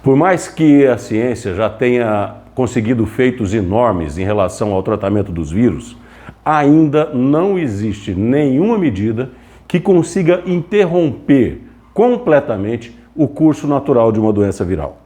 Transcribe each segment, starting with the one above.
Por mais que a ciência já tenha conseguido feitos enormes em relação ao tratamento dos vírus, ainda não existe nenhuma medida que consiga interromper completamente o curso natural de uma doença viral.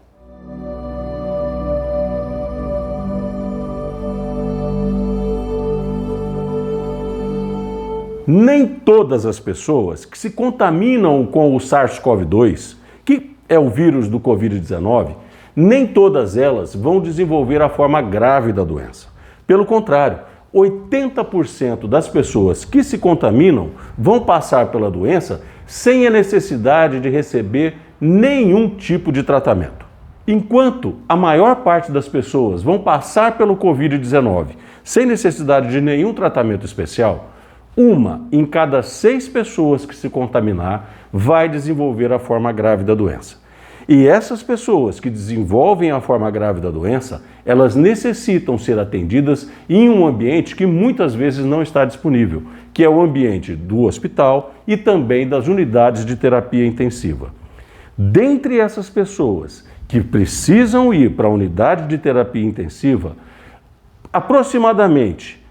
Nem todas as pessoas que se contaminam com o SARS-CoV-2, que é o vírus do Covid-19, nem todas elas vão desenvolver a forma grave da doença. Pelo contrário, 80% das pessoas que se contaminam vão passar pela doença sem a necessidade de receber nenhum tipo de tratamento. Enquanto a maior parte das pessoas vão passar pelo Covid-19 sem necessidade de nenhum tratamento especial, 1 em cada 6 pessoas que se contaminar vai desenvolver a forma grave da doença. E essas pessoas que desenvolvem a forma grave da doença, elas necessitam ser atendidas em um ambiente que muitas vezes não está disponível, que é o ambiente do hospital e também das unidades de terapia intensiva. Dentre essas pessoas que precisam ir para a unidade de terapia intensiva, aproximadamente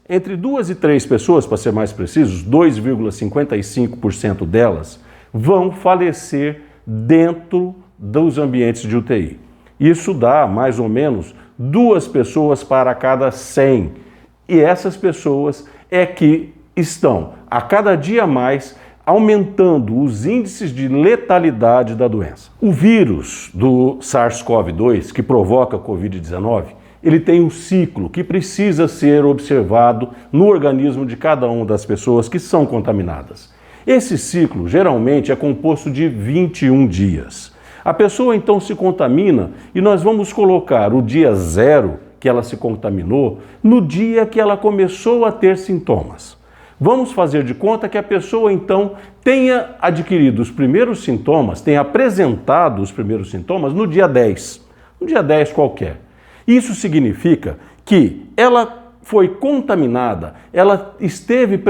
entre 2 e 3 pessoas, para ser mais precisos, 2,55% delas vão falecer dentro dos ambientes de UTI. Isso dá mais ou menos 2 pessoas para cada 100. E essas pessoas é que estão a cada dia mais aumentando os índices de letalidade da doença. O vírus do SARS-CoV-2, que provoca a Covid-19, ele tem um ciclo que precisa ser observado no organismo de cada uma das pessoas que são contaminadas. Esse ciclo geralmente é composto de 21 dias. A pessoa então se contamina e nós vamos colocar o dia 0 que ela se contaminou no dia que ela começou a ter sintomas. Vamos fazer de conta que a pessoa então tenha adquirido os primeiros sintomas, tenha apresentado os primeiros sintomas no dia 10, um dia 10 qualquer. Isso significa que ela foi contaminada, ela esteve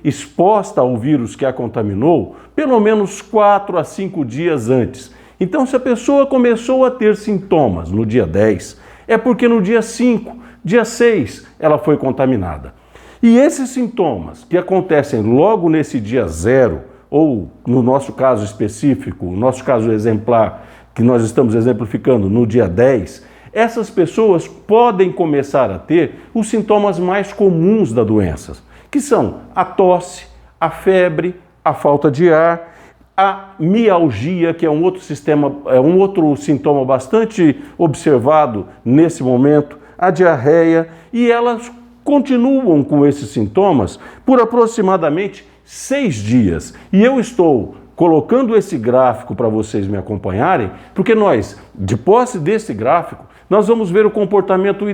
exposta ao vírus que a contaminou pelo menos 4 a 5 dias antes. Então, se a pessoa começou a ter sintomas no dia 10, é porque no dia 5, dia 6, ela foi contaminada. E esses sintomas que acontecem logo nesse dia 0, ou no nosso caso específico, no nosso caso exemplar, que nós estamos exemplificando no dia 10, essas pessoas podem começar a ter os sintomas mais comuns da doença, que são a tosse, a febre, a falta de ar, a mialgia, que é um outro sintoma bastante observado nesse momento, a diarreia, e elas continuam com esses sintomas por aproximadamente 6 dias. E eu estou colocando esse gráfico para vocês me acompanharem, porque nós, de posse desse gráfico, nós vamos ver o comportamento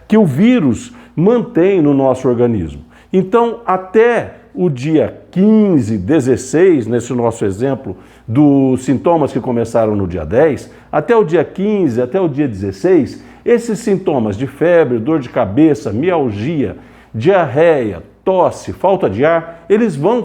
que o vírus mantém no nosso organismo. Então, até o dia 15, 16, nesse nosso exemplo dos sintomas que começaram no dia 10, até o dia 15, até o dia 16, esses sintomas de febre, dor de cabeça, mialgia, diarreia, tosse, falta de ar, eles vão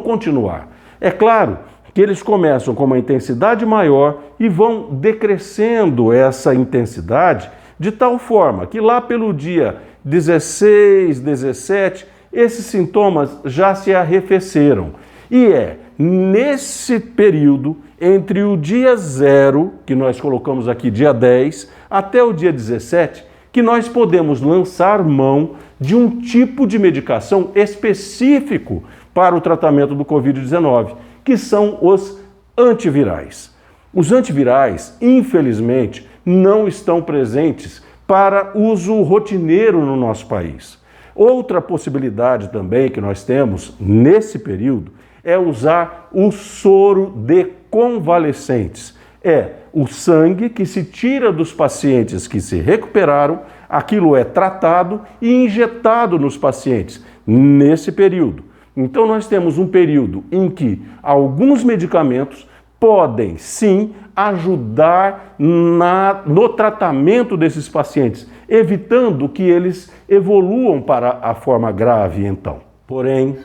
continuar. É claro que eles começam com uma intensidade maior e vão decrescendo essa intensidade de tal forma que lá pelo dia 16, 17, esses sintomas já se arrefeceram. E é nesse período, entre o dia 0, que nós colocamos aqui dia 10, até o dia 17, que nós podemos lançar mão de um tipo de medicação específico para o tratamento do Covid-19, que são os antivirais. Os antivirais, infelizmente, não estão presentes para uso rotineiro no nosso país. Outra possibilidade também que nós temos nesse período é usar o soro de convalescentes. É o sangue que se tira dos pacientes que se recuperaram, aquilo é tratado e injetado nos pacientes nesse período. Então nós temos um período em que alguns medicamentos podem sim ajudar no tratamento desses pacientes, evitando que eles evoluam para a forma grave então. Porém,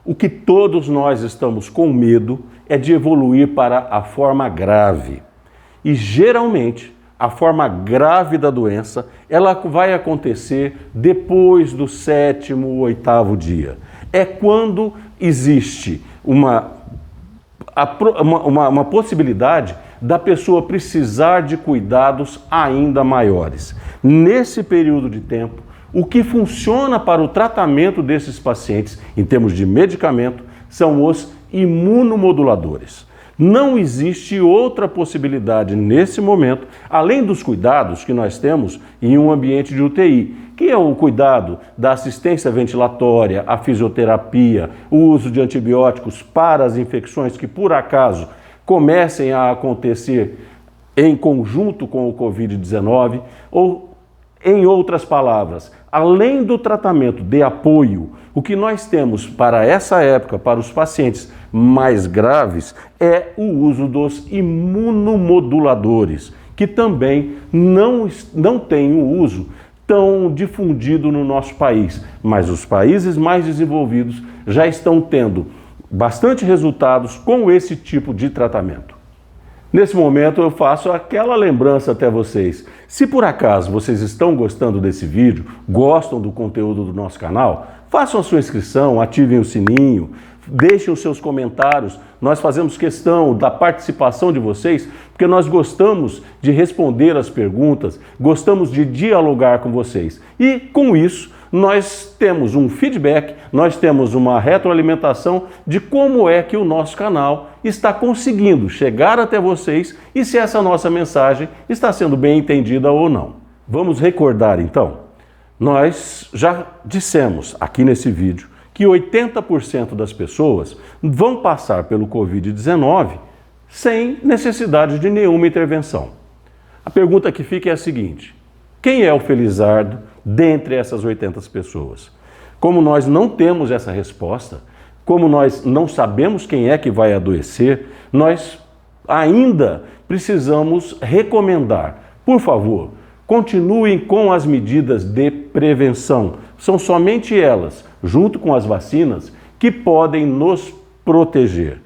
o que todos nós estamos com medo é de evoluir para a forma grave. E geralmente, a forma grave da doença, ela vai acontecer depois do 7º ou 8º dia. É quando existe uma possibilidade da pessoa precisar de cuidados ainda maiores. Nesse período de tempo, o que funciona para o tratamento desses pacientes, em termos de medicamento, são os imunomoduladores. Não existe outra possibilidade nesse momento, além dos cuidados que nós temos em um ambiente de UTI, que é o cuidado da assistência ventilatória, a fisioterapia, o uso de antibióticos para as infecções que, por acaso, comecem a acontecer em conjunto com o Covid-19, ou, em outras palavras, além do tratamento de apoio, o que nós temos para essa época, para os pacientes mais graves, é o uso dos imunomoduladores, que também não tem um uso tão difundido no nosso país, mas os países mais desenvolvidos já estão tendo bastante resultados com esse tipo de tratamento. Nesse momento eu faço aquela lembrança até vocês. Se por acaso vocês estão gostando desse vídeo, gostam do conteúdo do nosso canal, façam a sua inscrição, ativem o sininho, deixem os seus comentários. Nós fazemos questão da participação de vocês, porque nós gostamos de responder as perguntas, gostamos de dialogar com vocês. E com isso, nós temos um feedback, nós temos uma retroalimentação de como é que o nosso canal está conseguindo chegar até vocês e se essa nossa mensagem está sendo bem entendida ou não. Vamos recordar então, nós já dissemos aqui nesse vídeo que 80% das pessoas vão passar pelo Covid-19 sem necessidade de nenhuma intervenção. A pergunta que fica é a seguinte: quem é o felizardo dentre essas 80 pessoas? Como nós não temos essa resposta, como nós não sabemos quem é que vai adoecer, nós ainda precisamos recomendar, por favor, continuem com as medidas de prevenção. São somente elas, junto com as vacinas, que podem nos proteger.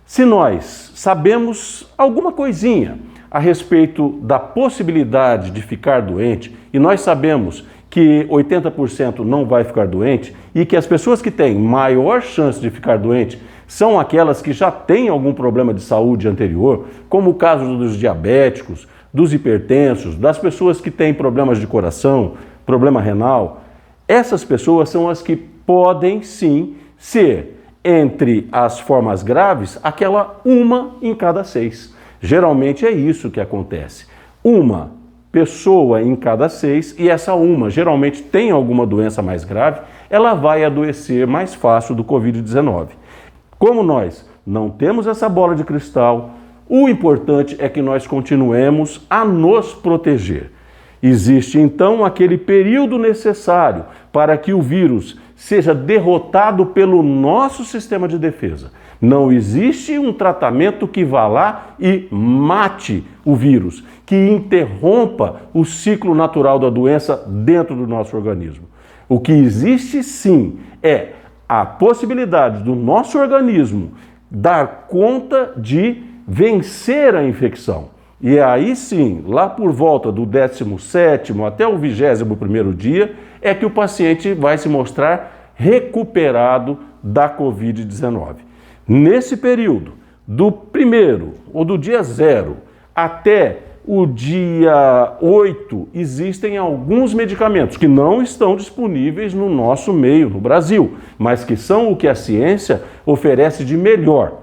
Se nós sabemos alguma coisinha a respeito da possibilidade de ficar doente, e nós sabemos que 80% não vai ficar doente, e que as pessoas que têm maior chance de ficar doente são aquelas que já têm algum problema de saúde anterior, como o caso dos diabéticos, dos hipertensos, das pessoas que têm problemas de coração, problema renal. Essas pessoas são as que podem sim ser, entre as formas graves, aquela uma em cada 6. Geralmente é isso que acontece. Uma pessoa em cada 6, e essa uma geralmente tem alguma doença mais grave, ela vai adoecer mais fácil do Covid-19. Como nós não temos essa bola de cristal, o importante é que nós continuemos a nos proteger. Existe então aquele período necessário para que o vírus seja derrotado pelo nosso sistema de defesa. Não existe um tratamento que vá lá e mate o vírus, que interrompa o ciclo natural da doença dentro do nosso organismo. O que existe sim é a possibilidade do nosso organismo dar conta de vencer a infecção. E aí sim, lá por volta do 17º até o 21º dia, é que o paciente vai se mostrar recuperado da Covid-19. Nesse período, do 1º ou do dia 0 até o dia 8, existem alguns medicamentos que não estão disponíveis no nosso meio, no Brasil, mas que são o que a ciência oferece de melhor.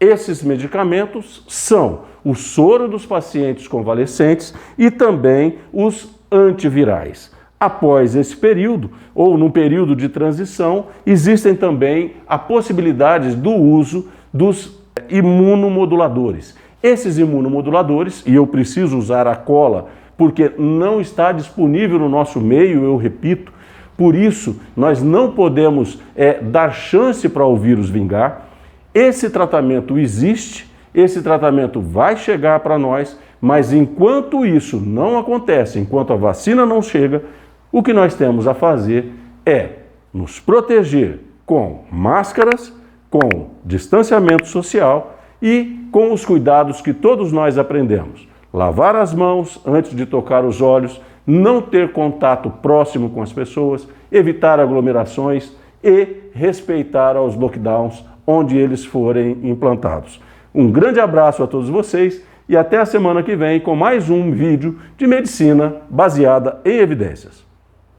Esses medicamentos são o soro dos pacientes convalescentes e também os antivirais. Após esse período, ou num período de transição, existem também a possibilidade do uso dos imunomoduladores. Esses imunomoduladores, e eu preciso usar a cola porque não está disponível no nosso meio, eu repito, por isso nós não podemos dar chance para o vírus vingar. Esse tratamento existe, esse tratamento vai chegar para nós, mas enquanto isso não acontece, enquanto a vacina não chega, o que nós temos a fazer é nos proteger com máscaras, com distanciamento social e com os cuidados que todos nós aprendemos. Lavar as mãos antes de tocar os olhos, não ter contato próximo com as pessoas, evitar aglomerações e respeitar os lockdowns onde eles forem implantados. Um grande abraço a todos vocês e até a semana que vem com mais um vídeo de medicina baseada em evidências.